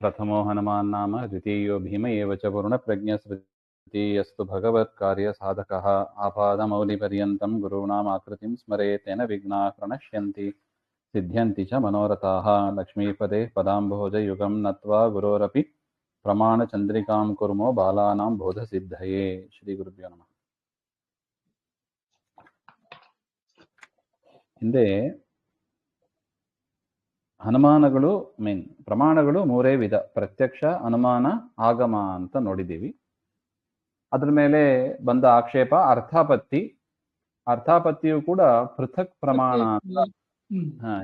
प्रथमो हनुमान् नाम द्वितीयो भीम एव च पूर्णप्रज्ञस्मृतिस्तु भगवत्कार्यसाधकः आपादमौलिपर्यन्तं गुरूणाम् आकृतिं स्मरेत् तेन विघ्नाः प्रणश्यन्ति सिद्ध्यन्ति च मनोरथाः लक्ष्मीपदे पदाम्भोजयुगं नत्वा गुरोरपि प्रमाणचन्द्रिकां कुर्मो बालानां बोधसिद्धये ಶ್ರೀಗುರುಭ್ಯೋ ನಮಃ. ಹಿಂದೆ ಅನುಮಾನಗಳು ಪ್ರಮಾಣಗಳು ಮೂರೇ ವಿಧ: ಪ್ರತ್ಯಕ್ಷ, ಅನುಮಾನ, ಆಗಮ ಅಂತ ನೋಡಿದ್ದೀವಿ. ಅದ್ರ ಮೇಲೆ ಬಂದ ಆಕ್ಷೇಪ ಅರ್ಥಾಪತ್ತಿಯು ಕೂಡ ಪೃಥಕ್ ಪ್ರಮಾಣ ಅಂತ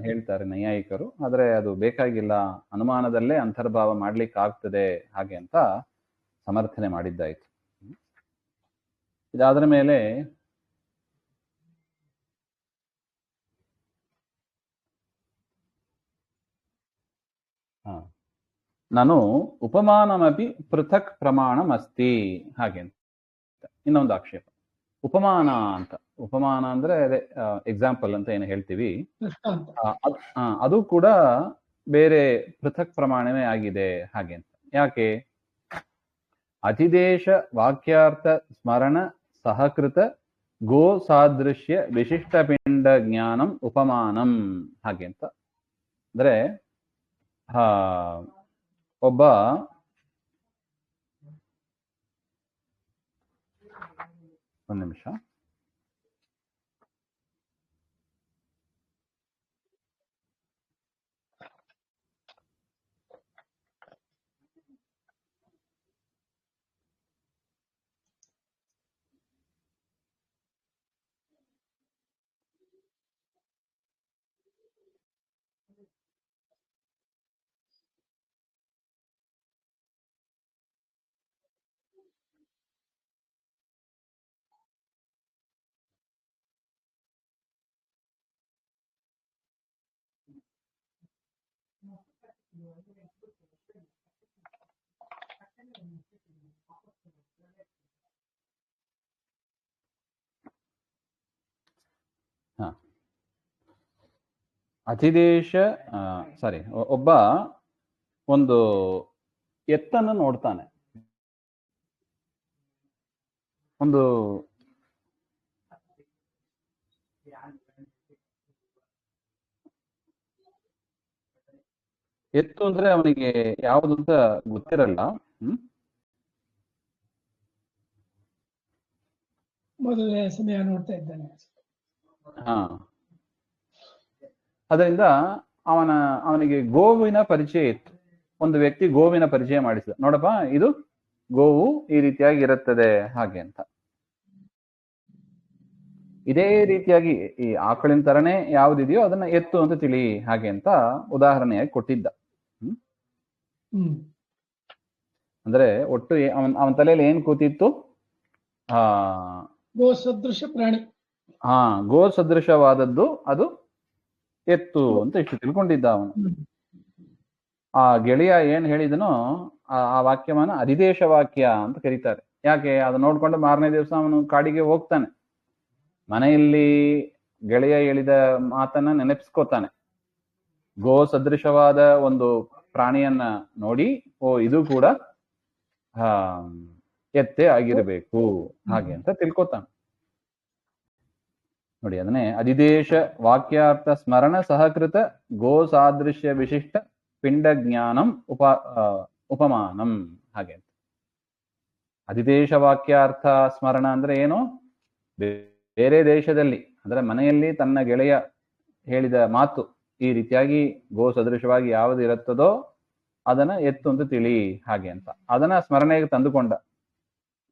ಹೇಳ್ತಾರೆ ನೈಯಾಯಿಕರು. ಆದ್ರೆ ಅದು ಬೇಕಾಗಿಲ್ಲ, ಅನುಮಾನದಲ್ಲೇ ಅಂತರ್ಭಾವ ಮಾಡ್ಲಿಕ್ಕೆ ಆಗ್ತದೆ ಹಾಗೆ ಅಂತ ಸಮರ್ಥನೆ ಮಾಡಿದ್ದಾಯ್ತು. ಇದಾದ್ರ ಮೇಲೆ ನಾನು ಉಪಮಾನಮಪಿ ಪೃಥಕ್ ಪ್ರಮಾಣಮಸ್ತಿ ಹಾಗೆ ಅಂತ ಇನ್ನೊಂದು ಆಕ್ಷೇಪ. ಉಪಮಾನ ಅಂತ, ಉಪಮಾನ ಅಂದ್ರೆ ಅದೇ ಎಕ್ಸಾಂಪಲ್ ಅಂತ ಏನು ಹೇಳ್ತೀವಿ, ಅದು ಕೂಡ ಬೇರೆ ಪೃಥಕ್ ಪ್ರಮಾಣವೇ ಆಗಿದೆ ಹಾಗೆ ಅಂತ. ಯಾಕೆ? ಅತಿದೇಶ ವಾಕ್ಯಾರ್ಥ ಸ್ಮರಣ ಸಹಕೃತ ಗೋ ಸಾದೃಶ್ಯ ವಿಶಿಷ್ಟ ಪಿಂಡ ಜ್ಞಾನಂ ಉಪಮಾನಂ ಹಾಗೆ ಅಂತ. ಅಂದ್ರೆ ಒಬ್ಬ ಒಂದು ನಿಮಿಷ, ಅತಿದೇಶ ಒಬ್ಬ ಒಂದು ಎತ್ತನ್ನು ನೋಡ್ತಾನೆ. ಒಂದು ಎತ್ತು ಅಂದ್ರೆ ಅವನಿಗೆ ಯಾವುದು ಅಂತ ಗೊತ್ತಿರಲ್ಲ. ಮೊದಲನೇ ಸಮಯ ನೋಡ್ತಾ ಇದ್ದಾನೆ. ಅದರಿಂದ ಅವನಿಗೆ ಗೋವಿನ ಪರಿಚಯ ಇತ್ತು. ಒಂದು ವ್ಯಕ್ತಿ ಗೋವಿನ ಪರಿಚಯ ಮಾಡಿಸಿದ, ನೋಡಪ್ಪ ಇದು ಗೋವು ಈ ರೀತಿಯಾಗಿ ಇರುತ್ತದೆ ಹಾಗೆ ಅಂತ. ಇದೇ ರೀತಿಯಾಗಿ ಈ ಆಕಳಿನ ತರನೇ ಯಾವುದಿದೆಯೋ ಅದನ್ನ ಎತ್ತು ಅಂತ ತಿಳಿ ಹಾಗೆ ಅಂತ ಉದಾಹರಣೆಯಾಗಿ ಕೊಟ್ಟಿದ್ದ. ಅಂದ್ರೆ ಒಟ್ಟು ಅವನ ತಲೆಯಲ್ಲಿ ಏನ್ ಕೂತಿತ್ತು? ಗೋ ಸದೃಶ ಪ್ರಾಣಿ. ಗೋ ಸದೃಶವಾದದ್ದು ಅದು ಎತ್ತು ಅಂತ ಇಷ್ಟು ತಿಳ್ಕೊಂಡಿದ್ದ ಅವನು. ಆ ಗೆಳೆಯ ಏನ್ ಹೇಳಿದನೋ ಆ ವಾಕ್ಯವನ್ನ ಅಧಿದೇಶ ವಾಕ್ಯ ಅಂತ ಕರೀತಾರೆ. ಯಾಕೆ? ಅದು ನೋಡ್ಕೊಂಡು ಮಾರನೇ ದಿವಸ ಅವನು ಕಾಡಿಗೆ ಹೋಗ್ತಾನೆ. ಮನೆಯಲ್ಲಿ ಗೆಳೆಯ ಹೇಳಿದ ಮಾತನ್ನ ನೆನಪಿಸ್ಕೋತಾನೆ. ಗೋ ಸದೃಶವಾದ ಒಂದು ಪ್ರಾಣಿಯನ್ನ ನೋಡಿ, ಇದು ಕೂಡ ಎತ್ತೇ ಆಗಿರಬೇಕು ಹಾಗೆ ಅಂತ ತಿಳ್ಕೊತಾನೆ. ನೋಡಿ, ಅದನ್ನೇ ಅಧಿದೇಶ ವಾಕ್ಯಾರ್ಥ ಸ್ಮರಣ ಸಹಕೃತ ಗೋ ಸಾದೃಶ್ಯ ವಿಶಿಷ್ಟ ಪಿಂಡ ಜ್ಞಾನಂ ಉಪಮಾನಂ ಹಾಗೆ ಅಂತ. ಅಧಿದೇಶ ವಾಕ್ಯಾರ್ಥ ಸ್ಮರಣ ಅಂದ್ರೆ ಏನು? ಬೇರೆ ದೇಶದಲ್ಲಿ ಅಂದ್ರೆ ಮನೆಯಲ್ಲಿ ತನ್ನ ಗೆಳೆಯ ಹೇಳಿದ ಮಾತು ಈ ರೀತಿಯಾಗಿ ಗೋ ಸದೃಶವಾಗಿ ಯಾವುದು ಇರುತ್ತದೋ ಅದನ್ನ ಎತ್ತು ಅಂತ ತಿಳಿ ಹಾಗೆ ಅಂತ ಅದನ್ನ ಸ್ಮರಣೆಗೆ ತಂದುಕೊಂಡ.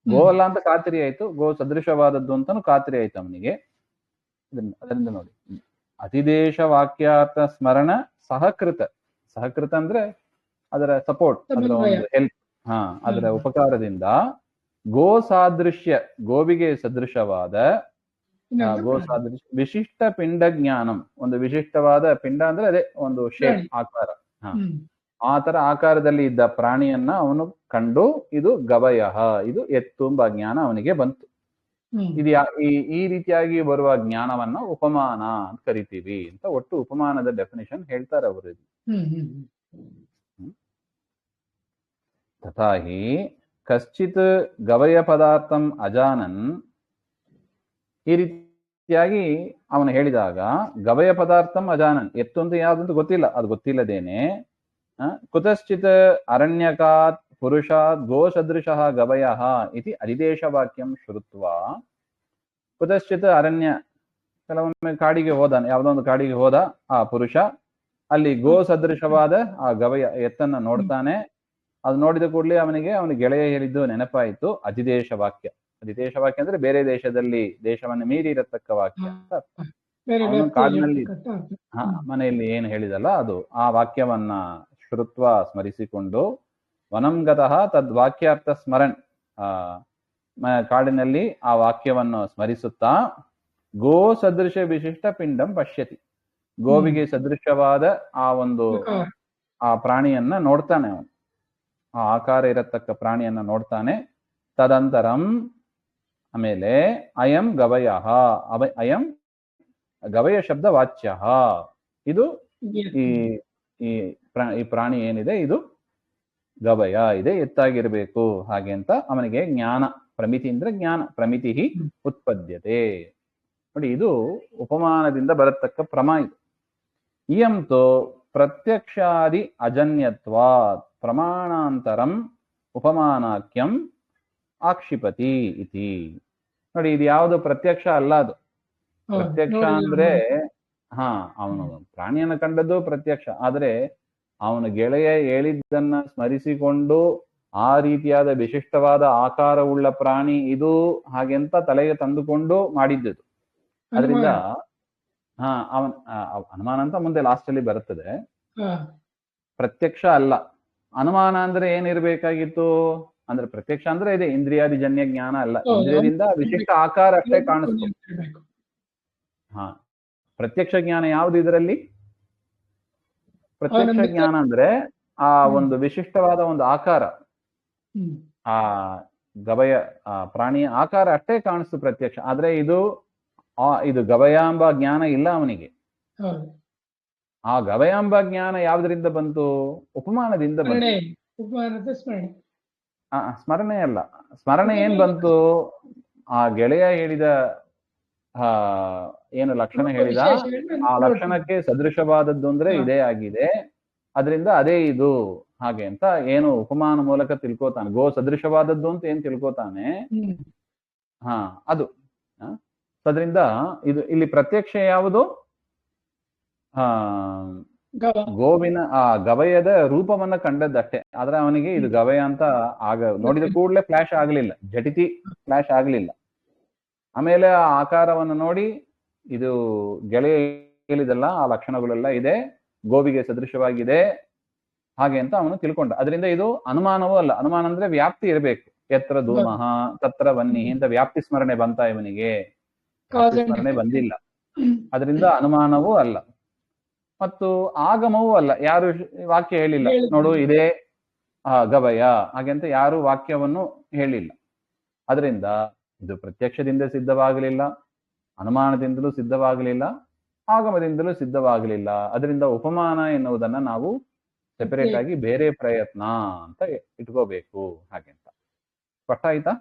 ಗೋ ಅಲ್ಲ ಅಂತ ಖಾತ್ರಿ ಆಯ್ತು, ಗೋ ಸದೃಶವಾದದ್ದು ಅಂತಾನು ಖಾತ್ರಿ ಆಯ್ತು ಅವನಿಗೆ. ಅದರಿಂದ ನೋಡಿ, ಅತಿದೇಶ ವಾಕ್ಯಾರ್ಥ ಸ್ಮರಣ ಸಹಕೃತ ಅಂದ್ರೆ ಅದರ ಸಪೋರ್ಟ್, ಅದರ ಒಂದು ಹೆಲ್ಪ್, ಅದರ ಉಪಕಾರದಿಂದ ಗೋ ಸಾದೃಶ್ಯ, ಗೋವಿಗೆ ಸದೃಶವಾದ ಗೋ ಸಾದೃಶ್ಯ ವಿಶಿಷ್ಟ ಪಿಂಡ ಜ್ಞಾನಂ, ಒಂದು ವಿಶಿಷ್ಟವಾದ ಪಿಂಡ ಅಂದ್ರೆ ಅದೇ ಒಂದು ಶೇಪ್, ಆಕಾರ, ಆ ತರ ಆಕಾರದಲ್ಲಿ ಇದ್ದ ಪ್ರಾಣಿಯನ್ನ ಅವನು ಕಂಡು ಇದು ಗವಯ, ಇದು ಎತ್ತು ಎಂಬ ಜ್ಞಾನ ಅವನಿಗೆ ಬಂತು. ಇದು ಈ ರೀತಿಯಾಗಿ ಬರುವ ಜ್ಞಾನವನ್ನ ಉಪಮಾನ ಅಂತ ಕರಿತೀವಿ ಅಂತ ಒಟ್ಟು ಉಪಮಾನದ ಡೆಫಿನೇಷನ್ ಹೇಳ್ತಾರೆ ಅವರು. ತಥಾ ಹಿ ಕಶ್ಚಿತ್ ಗವಯ ಪದಾರ್ಥಂ ಅಜಾನನ್, ಈ ರೀತಿಯಾಗಿ ಅವನು ಹೇಳಿದಾಗ ಗವಯ ಪದಾರ್ಥಂ ಅಜಾನನ್, ಎತ್ತು ಅಂತ ಯಾವ್ದಂತ ಗೊತ್ತಿಲ್ಲ, ಅದು ಗೊತ್ತಿಲ್ಲದೇನೆ ಕುತಶ್ಚಿತ್ ಅರಣ್ಯಕಾತ್ ಪುರುಷಾತ್ ಗೋಸದೃಶಃ ಗವಯಃ ಇತಿ ಅಧಿದೇಶವಾಕ್ಯಂ ಶ್ರುತ್ವಾ, ಕುತಶ್ಚಿತ್ ಅರಣ್ಯ, ಕೆಲವೊಮ್ಮೆ ಕಾಡಿಗೆ ಹೋದ, ಯಾವುದೋ ಒಂದು ಕಾಡಿಗೆ ಹೋದ ಆ ಪುರುಷ, ಅಲ್ಲಿ ಗೋ ಸದೃಶವಾದ ಆ ಗವಯ ಎತ್ತನ್ನ ನೋಡ್ತಾನೆ. ಅದು ನೋಡಿದ ಕೂಡಲೇ ಅವನಿಗೆ ಅವನ ಗೆಳೆಯ ಹೇಳಿದ್ದು ನೆನಪಾಯಿತು. ಅಧಿದೇಶ ವಾಕ್ಯ. ಅಧಿದೇಶ ವಾಕ್ಯ ಅಂದ್ರೆ ಬೇರೆ ದೇಶದಲ್ಲಿ, ದೇಶವನ್ನು ಮೀರಿ ಇರತಕ್ಕ ವಾಕ್ಯ ಅಂತ ಅರ್ಥ. ಅವನು ಕಾಡಿನಲ್ಲಿ ಮನೆಯಲ್ಲಿ ಏನು ಹೇಳಿದಲ್ಲ ಅದು, ಆ ವಾಕ್ಯವನ್ನ ಶ್ರುತ್ವ ಸ್ಮರಿಸಿಕೊಂಡು ವನಂ ಗತಃ ತದ್ವಾಕ್ಯಾರ್ಥ ಸ್ಮರಣ್, ಕಾಡಿನಲ್ಲಿ ಆ ವಾಕ್ಯವನ್ನು ಸ್ಮರಿಸುತ್ತಾ ಗೋ ಸದೃಶ ವಿಶಿಷ್ಟ ಪಿಂಡಂ ಪಶ್ಯತಿ, ಗೋವಿಗೆ ಸದೃಶವಾದ ಆ ಒಂದು ಆ ಪ್ರಾಣಿಯನ್ನ ನೋಡ್ತಾನೆ ಅವನು, ಆ ಆಕಾರ ಇರತಕ್ಕ ಪ್ರಾಣಿಯನ್ನ ನೋಡ್ತಾನೆ. ತದಂತರಂ, ಆಮೇಲೆ ಅಯಂ ಗವಯ, ಅಯಂ ಗವಯ ಶಬ್ದ ವಾಚ್ಯ, ಇದು ಈ ಪ್ರಾಣಿ ಏನಿದೆ ಇದು ಗವಯ ಇದೆ, ಎತ್ತಾಗಿರ್ಬೇಕು ಹಾಗೆ ಅಂತ ಅವನಿಗೆ ಜ್ಞಾನ, ಪ್ರಮಿತಿ ಅಂದ್ರೆ ಜ್ಞಾನ, ಪ್ರಮಿತಿ ಉತ್ಪದ್ಯತೆ. ನೋಡಿ, ಇದು ಉಪಮಾನದಿಂದ ಬರತಕ್ಕ ಪ್ರಮಾ. ಇದು ಇಯಂತೋ ಪ್ರತ್ಯಕ್ಷಾದಿ ಅಜನ್ಯತ್ವಾತ್ ಪ್ರಮಾಣಾಂತರಂ ಉಪಮಾನಾಖ್ಯಂ ಆಕ್ಷಿಪತಿ ಇತಿ. ನೋಡಿ, ಇದು ಯಾವುದು ಪ್ರತ್ಯಕ್ಷ ಅಲ್ಲ. ಅದು ಪ್ರತ್ಯಕ್ಷ ಅಂದ್ರೆ ಅವನು ಪ್ರಾಣಿಯನ್ನ ಕಂಡದ್ದು ಪ್ರತ್ಯಕ್ಷ, ಆದ್ರೆ ಅವನ ಗೆಳೆಯ ಹೇಳಿದ್ದನ್ನ ಸ್ಮರಿಸಿಕೊಂಡು ಆ ರೀತಿಯಾದ ವಿಶಿಷ್ಟವಾದ ಆಕಾರವುಳ್ಳ ಪ್ರಾಣಿ ಇದು ಹಾಗೆಂತ ತಲೆಗೆ ತಂದುಕೊಂಡು ಮಾಡಿದ್ದದು. ಅದರಿಂದ ಅವನ್ ಅನುಮಾನ ಅಂತ ಮುಂದೆ ಲಾಸ್ಟ್ ಅಲ್ಲಿ ಬರುತ್ತದೆ. ಪ್ರತ್ಯಕ್ಷ ಅಲ್ಲ. ಅನುಮಾನ ಅಂದ್ರೆ ಏನಿರ್ಬೇಕಾಗಿತ್ತು ಅಂದ್ರೆ, ಪ್ರತ್ಯಕ್ಷ ಅಂದ್ರೆ ಇದೆ ಇಂದ್ರಿಯಾದಿ ಜನ್ಯ ಜ್ಞಾನ ಅಲ್ಲ, ಇಂದ್ರಿಯದಿಂದ ವಿಶಿಷ್ಟ ಆಕಾರ ಅಷ್ಟೇ ಕಾಣಿಸ್ತು. ಪ್ರತ್ಯಕ್ಷ ಜ್ಞಾನ ಯಾವ್ದು ಇದರಲ್ಲಿ? ಪ್ರತ್ಯಕ್ಷ ಜ್ಞಾನ ಅಂದ್ರೆ ಆ ಒಂದು ವಿಶಿಷ್ಟವಾದ ಒಂದು ಆಕಾರ, ಆ ಗವಯ ಪ್ರಾಣಿಯ ಆಕಾರ ಅಷ್ಟೇ ಕಾಣಿಸ್ತು ಪ್ರತ್ಯಕ್ಷ. ಆದ್ರೆ ಇದು ಗವಯಾಂಬ ಜ್ಞಾನ ಇಲ್ಲ ಅವನಿಗೆ. ಆ ಗವಯಾಂಬ ಜ್ಞಾನ ಯಾವ್ದ್ರಿಂದ ಬಂತು? ಉಪಮಾನದಿಂದ ಬಂತು. ಸ್ಮರಣೆ ಅಲ್ಲ. ಸ್ಮರಣೆ ಏನ್ ಬಂತು? ಆ ಗೆಳೆಯ ಹೇಳಿದ ಏನು ಲಕ್ಷಣ ಹೇಳಿದ ಆ ಲಕ್ಷಣಕ್ಕೆ ಸದೃಶವಾದದ್ದು ಅಂದ್ರೆ ಇದೇ ಆಗಿದೆ, ಅದರಿಂದ ಅದೇ ಇದು ಹಾಗೆ ಅಂತ ಏನು ಉಪಮಾನ ಮೂಲಕ ತಿಳ್ಕೋತಾನೆ. ಗೋ ಸದೃಶವಾದದ್ದು ಅಂತ ಏನ್ ತಿಳ್ಕೋತಾನೆ ಅದು. ಅದರಿಂದ ಇದು ಇಲ್ಲಿ ಪ್ರತ್ಯಕ್ಷ ಯಾವುದು? ಗೋವಿನ ಆ ಗವಯದ ರೂಪವನ್ನ ಕಂಡದ್ದಷ್ಟೇ. ಆದ್ರೆ ಅವನಿಗೆ ಇದು ಗವಯ ಅಂತ ನೋಡಿದ ಕೂಡಲೇ ಫ್ಲಾಶ್ ಆಗ್ಲಿಲ್ಲ, ಜಟಿತಿ ಫ್ಲಾಶ್ ಆಗ್ಲಿಲ್ಲ. ಆಮೇಲೆ ಆ ಆಕಾರವನ್ನು ನೋಡಿ ಇದು ಗೆಳೆಯ ಹೇಳಿದಲ್ಲ, ಆ ಲಕ್ಷಣಗಳೆಲ್ಲ ಇದೆ, ಗೋವಿಗೆ ಸದೃಶವಾಗಿದೆ ಹಾಗೆ ಅಂತ ಅವನು ತಿಳ್ಕೊಂಡ. ಅದರಿಂದ ಇದು ಅನುಮಾನವೂ ಅಲ್ಲ. ಅನುಮಾನ ಅಂದ್ರೆ ವ್ಯಾಪ್ತಿ ಇರಬೇಕು. ಯತ್ರ ಧೂಮಃ ತತ್ರ ವನ್ನಿ ಅಂತ ವ್ಯಾಪ್ತಿ ಸ್ಮರಣೆ ಬಂತ ಇವನಿಗೆ? ಸ್ಮರಣೆ ಬಂದಿಲ್ಲ. ಅದರಿಂದ ಅನುಮಾನವೂ ಅಲ್ಲ ಮತ್ತು ಆಗಮವೂ ಅಲ್ಲ. ಯಾರು ವಾಕ್ಯ ಹೇಳಿಲ್ಲ, ನೋಡು ಇದೇ ಗವಯ ಹಾಗೆಂತ ಯಾರು ವಾಕ್ಯವನ್ನು ಹೇಳಿಲ್ಲ. ಅದರಿಂದ ಇದು ಪ್ರತ್ಯಕ್ಷದಿಂದ ಸಿದ್ಧವಾಗಲಿಲ್ಲ, ಅನುಮಾನದಿಂದಲೂ ಸಿದ್ಧವಾಗಲಿಲ್ಲ, ಆಗಮದಿಂದಲೂ ಸಿದ್ಧವಾಗಲಿಲ್ಲ. ಅದರಿಂದ ಉಪಮಾನ ಎನ್ನುವುದನ್ನ ನಾವು ಸೆಪರೇಟ್ ಆಗಿ ಬೇರೆ ಪ್ರಯತ್ನ ಅಂತ ಇಟ್ಕೋಬೇಕು ಹಾಗೆಂತ. ಸ್ಪಷ್ಟ ಆಯ್ತಾ?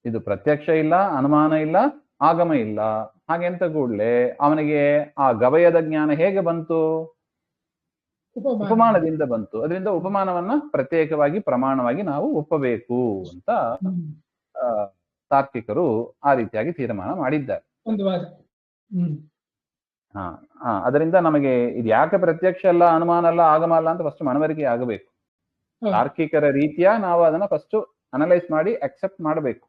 ಇದು ಪ್ರತ್ಯಕ್ಷ ಇಲ್ಲ, ಅನುಮಾನ ಇಲ್ಲ, ಆಗಮ ಇಲ್ಲ ಹಾಗೆಂತ ಕೂಡಲೇ ಅವನಿಗೆ ಆ ಗವಯದ ಜ್ಞಾನ ಹೇಗೆ ಬಂತು? ಉಪಮಾನದಿಂದ ಬಂತು. ಅದರಿಂದ ಉಪಮಾನವನ್ನ ಪ್ರತ್ಯೇಕವಾಗಿ ಪ್ರಮಾಣವಾಗಿ ನಾವು ಒಪ್ಪಬೇಕು ಅಂತ ತಾರ್ಕಿಕರು ಆ ರೀತಿಯಾಗಿ ತೀರ್ಮಾನ ಮಾಡಿದ್ದಾರೆ. ಅದರಿಂದ ನಮಗೆ ಇದು ಯಾಕೆ ಪ್ರತ್ಯಕ್ಷ ಅಲ್ಲ, ಅನುಮಾನ ಅಲ್ಲ, ಆಗಮ ಅಲ್ಲ ಅಂತ ಫಸ್ಟ್ ಮನವರಿಕೆ ಆಗಬೇಕು. ತಾರ್ಕಿಕರ ರೀತಿಯ ನಾವು ಅದನ್ನ ಫಸ್ಟ್ ಅನಲೈಸ್ ಮಾಡಿ ಅಕ್ಸೆಪ್ಟ್ ಮಾಡಬೇಕು.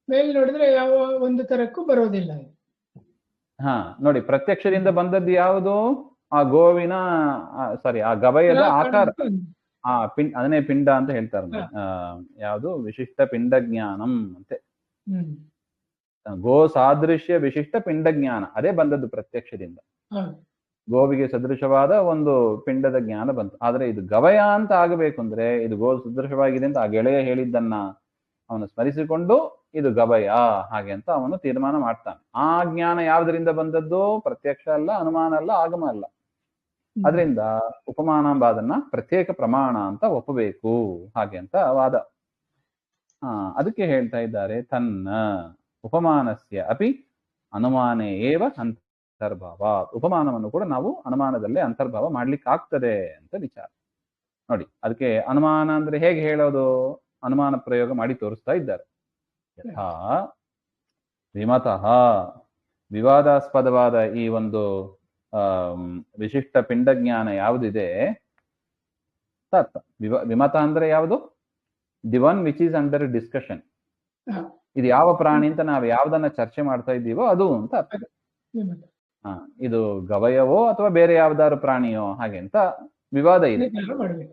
ಮೇಲೆ ನೋಡಿದ್ರೆ ಯಾವ ಒಂದು ತರಕ್ಕೂ ಬರೋದಿಲ್ಲ. ನೋಡಿ, ಪ್ರತ್ಯಕ್ಷದಿಂದ ಬಂದದ್ದು ಯಾವುದು? ಆ ಗೋವಿನ ಆ ಗವಯದ ಆಕಾರ, ಅದನ್ನೇ ಪಿಂಡ ಅಂತ ಹೇಳ್ತಾರೆ. ಯಾವುದು? ವಿಶಿಷ್ಟ ಪಿಂಡ ಜ್ಞಾನಂ ಅಂತೆ. ಗೋ ಸಾದೃಶ್ಯ ವಿಶಿಷ್ಟ ಪಿಂಡ ಜ್ಞಾನ ಅದೇ ಬಂದದ್ದು ಪ್ರತ್ಯಕ್ಷದಿಂದ. ಗೋವಿಗೆ ಸದೃಶವಾದ ಒಂದು ಪಿಂಡದ ಜ್ಞಾನ ಬಂತು. ಆದ್ರೆ ಇದು ಗವಯ ಅಂತ ಆಗಬೇಕು ಅಂದ್ರೆ ಇದು ಗೋ ಸದೃಶವಾಗಿದೆ ಅಂತ ಆ ಗೆಳೆಯ ಹೇಳಿದ್ದನ್ನ ಅವನು ಸ್ಮರಿಸಿಕೊಂಡು ಇದು ಗವಯ ಹಾಗೆ ಅಂತ ಅವನು ತೀರ್ಮಾನ ಮಾಡ್ತಾನೆ. ಆ ಜ್ಞಾನ ಯಾವ್ದರಿಂದ ಬಂದದ್ದು? ಪ್ರತ್ಯಕ್ಷ ಅಲ್ಲ, ಅನುಮಾನ ಅಲ್ಲ, ಆಗಮ ಅಲ್ಲ. ಅದರಿಂದ ಉಪಮಾನಾಂಬಾದನ್ನ ಪ್ರತ್ಯೇಕ ಪ್ರಮಾಣ ಅಂತ ಒಪ್ಪಬೇಕು ಹಾಗೆ ಅಂತ ವಾದ. ಅದಕ್ಕೆ ಹೇಳ್ತಾ ಇದ್ದಾರೆ ತನ್ನ ಉಪಮಾನಸ್ಯ ಅಪಿ ಅನುಮಾನೇ ಏವ ಅಂತರ್ಭಾವ. ಉಪಮಾನವನ್ನು ಕೂಡ ನಾವು ಅನುಮಾನದಲ್ಲೇ ಅಂತರ್ಭಾವ ಮಾಡ್ಲಿಕ್ಕೆ ಆಗ್ತದೆ ಅಂತ ವಿಚಾರ. ನೋಡಿ, ಅದಕ್ಕೆ ಅನುಮಾನ ಅಂದ್ರೆ ಹೇಗೆ ಹೇಳೋದು? ಅನುಮಾನ ಪ್ರಯೋಗ ಮಾಡಿ ತೋರಿಸ್ತಾ ಇದ್ದಾರೆ. ಯಥಾ ವಿಮತಃ, ವಿವಾದಾಸ್ಪದವಾದ ಈ ಒಂದು ವಿಶಿಷ್ಟ ಪಿಂಡಜ್ಞಾನ ಯಾವುದಿದೆ, ವಿಮತ ಅಂದ್ರೆ ಯಾವುದು? The one which is under discussion. ಇದು ಯಾವ ಪ್ರಾಣಿ ಅಂತ ನಾವು ಯಾವ್ದನ್ನ ಚರ್ಚೆ ಮಾಡ್ತಾ ಇದ್ದೀವೋ ಅದು ಅಂತ ಅರ್ಥ. ಇದು ಗವಯವೋ ಅಥವಾ ಬೇರೆ ಯಾವ್ದಾದ್ರು ಪ್ರಾಣಿಯೋ ಹಾಗೆ ಅಂತ ವಿವಾದ ಇದೆ.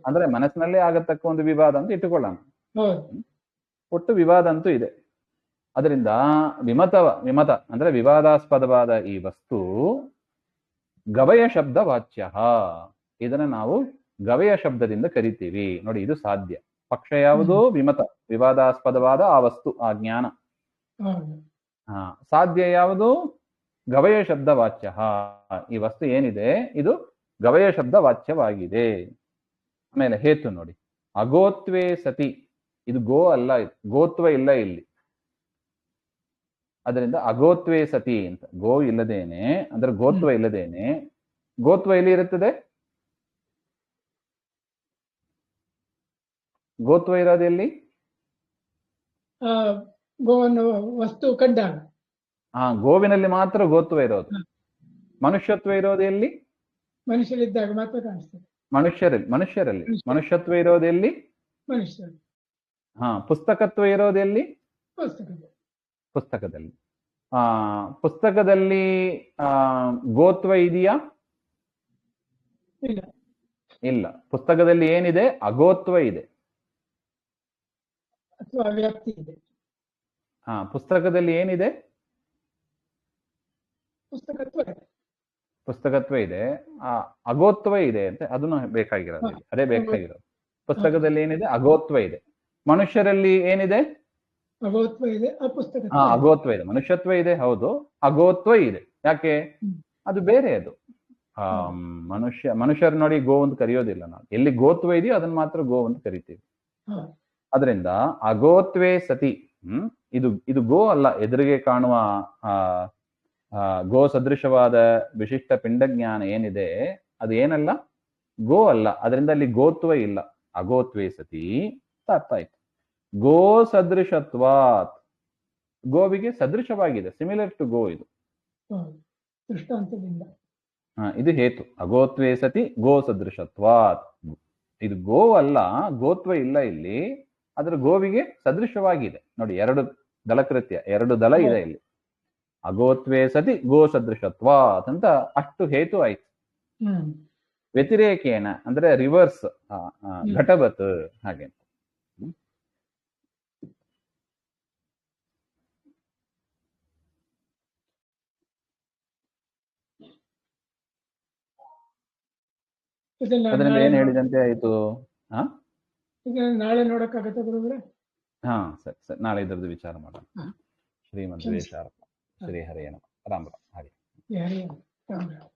ಅಂದ್ರೆ ಮನಸ್ಸಿನಲ್ಲೇ ಆಗತಕ್ಕ ಒಂದು ವಿವಾದ ಅಂತ ಇಟ್ಟುಕೊಳ್ಳೋಣ. ಒಟ್ಟು ವಿವಾದ ಅಂತೂ ಇದೆ. ಅದರಿಂದ ವಿಮತ ಅಂದ್ರೆ ವಿವಾದಾಸ್ಪದವಾದ ಈ ವಸ್ತು ಗವಯ ಶಬ್ದ ವಾಚ್ಯ. ಇದನ್ನ ನಾವು ಗವಯ ಶಬ್ದದಿಂದ ಕರಿತೀವಿ. ನೋಡಿ, ಇದು ಸಾಧ್ಯ. ಪಕ್ಷ ಯಾವುದು? ವಿಮತ, ವಿವಾದಾಸ್ಪದವಾದ ಆ ವಸ್ತು, ಆ ಜ್ಞಾನ. ಸಾಧ್ಯ ಯಾವುದು? ಗವಯ ಶಬ್ದ ವಾಚ್ಯ. ಈ ವಸ್ತು ಏನಿದೆ ಇದು ಗವಯ ಶಬ್ದ ವಾಚ್ಯವಾಗಿದೆ. ಆಮೇಲೆ ಹೇತು ನೋಡಿ, ಅಗೋತ್ವೇ ಸತಿ, ಇದು ಗೋ ಅಲ್ಲ, ಗೋತ್ವ ಇಲ್ಲ ಇಲ್ಲಿ. ಅದರಿಂದ ಅಗೋತ್ವೇ ಸತಿ ಅಂತ, ಗೋ ಇಲ್ಲದೇನೆ ಅಂದ್ರೆ ಗೋತ್ವ ಇಲ್ಲದೇನೆ. ಗೋತ್ವ ಎಲ್ಲಿ ಇರುತ್ತದೆ? ಗೋತ್ವ ಇರೋದು ಎಲ್ಲಿ? ಗೋವನ್ನು ವಸ್ತು ಕಂಡಾಗ. ಗೋವಿನಲ್ಲಿ ಮಾತ್ರ ಗೋತ್ವ ಇರೋದು. ಮನುಷ್ಯತ್ವ ಇರೋದು ಎಲ್ಲಿ? ಮನುಷ್ಯರಿದ್ದಾಗ ಮಾತ್ರ ಕಾಣಿಸ್ತದೆ. ಮನುಷ್ಯರಲ್ಲಿ ಮನುಷ್ಯತ್ವ ಇರೋದು ಎಲ್ಲಿ? ಮನುಷ್ಯರು. ಪುಸ್ತಕತ್ವ ಇರೋದು ಎಲ್ಲಿ? ಪುಸ್ತಕದಲ್ಲಿ. ಪುಸ್ತಕದಲ್ಲಿ ಗೋತ್ವ ಇದೆಯಾ? ಇಲ್ಲ. ಪುಸ್ತಕದಲ್ಲಿ ಏನಿದೆ? ಅಗೋತ್ವ ಇದೆ. ಅಥವಾ ವ್ಯಕ್ತಿ ಇದೆ. ಪುಸ್ತಕದಲ್ಲಿ ಏನಿದೆ? ಪುಸ್ತಕತ್ವ ಇದೆ. ಅಗೋತ್ವ ಇದೆ ಅಂತ ಅದನ್ನು ಬೇಕಾಗಿರೋದು. ಅದೇ ಬೇಕಾಗಿರೋದು. ಪುಸ್ತಕದಲ್ಲಿ ಏನಿದೆ? ಅಗೋತ್ವ ಇದೆ. ಮನುಷ್ಯರಲ್ಲಿ ಏನಿದೆ? ಅಗೋತ್ವ ಇದೆ. ಅಗೋತ್ವ ಇದೆ. ಮನುಷ್ಯತ್ವ ಇದೆ, ಹೌದು. ಅಗೋತ್ವ ಇದೆ. ಯಾಕೆ? ಅದು ಬೇರೆ. ಅದು ಮನುಷ್ಯರು ನೋಡಿ ಗೋ ಅಂತ ಕರೆಯೋದಿಲ್ಲ ನಾವು. ಎಲ್ಲಿ ಗೋತ್ವ ಇದೆಯೋ ಅದನ್ನ ಮಾತ್ರ ಗೋ ಅಂತ ಕರಿತೀವಿ. ಅದರಿಂದ ಅಗೋತ್ವೇ ಸತಿ. ಇದು ಗೋ ಅಲ್ಲ. ಎದುರಿಗೆ ಕಾಣುವ ಗೋ ಸದೃಶವಾದ ವಿಶಿಷ್ಟ ಪಿಂಡಜ್ಞಾನ ಏನಿದೆ ಅದು ಏನಲ್ಲ, ಗೋ ಅಲ್ಲ. ಅದರಿಂದ ಅಲ್ಲಿ ಗೋತ್ವ ಇಲ್ಲ. ಅಗೋತ್ವೇ ಸತಿ ಅರ್ಥ ಆಯ್ತು. ಗೋ ಸದೃಶತ್ವಾತ್, ಗೋವಿಗೆ ಸದೃಶವಾಗಿದೆ, ಸಿಮಿಲರ್ ಟು ಗೋ. ಇದು ದೃಷ್ಟಾಂತದಿಂದ ಇದು ಹೇತು. ಅಗೋತ್ವೇ ಸತಿ ಗೋ ಸದೃಶತ್ವಾತ್. ಇದು ಗೋ ಅಲ್ಲ, ಗೋತ್ವ ಇಲ್ಲ ಇಲ್ಲಿ. ಅದರ ಗೋವಿಗೆ ಸದೃಶವಾಗಿದೆ. ನೋಡಿ, ಎರಡು ದಲಕೃತ್ಯ, ಎರಡು ದಲ ಇದೆ ಇಲ್ಲಿ. ಅಗೋತ್ವೇ ಸತಿ ಗೋ ಸದೃಶತ್ವಾತ್ ಅಂತ ಅಷ್ಟು ಹೇತು ಆಯ್ತು. ವ್ಯತಿರೇಕೇನ ಅಂದ್ರೆ ರಿವರ್ಸ್, ಘಟವತ್ ಹಾಗೆ. ಅದರಿಂದ ಏನ್ ಹೇಳಿದಂತೆ ಆಯ್ತು? ನಾಳೆ ನೋಡಕ್ಕಾಗತ್ತೆ ಗುರುಗಳೇ? ಸರಿ, ನಾಳೆ ಇದ್ರದ್ದು ವಿಚಾರ ಮಾಡೋಣ. ಶ್ರೀಮದ್ ವೇಷಾರ್ಥ. ಶ್ರೀ ಹರೇ ನಮಃ. ರಾಮ್ ರಾಮ್. ಹರಿ. ರಾಮ್ ರಾಮ್.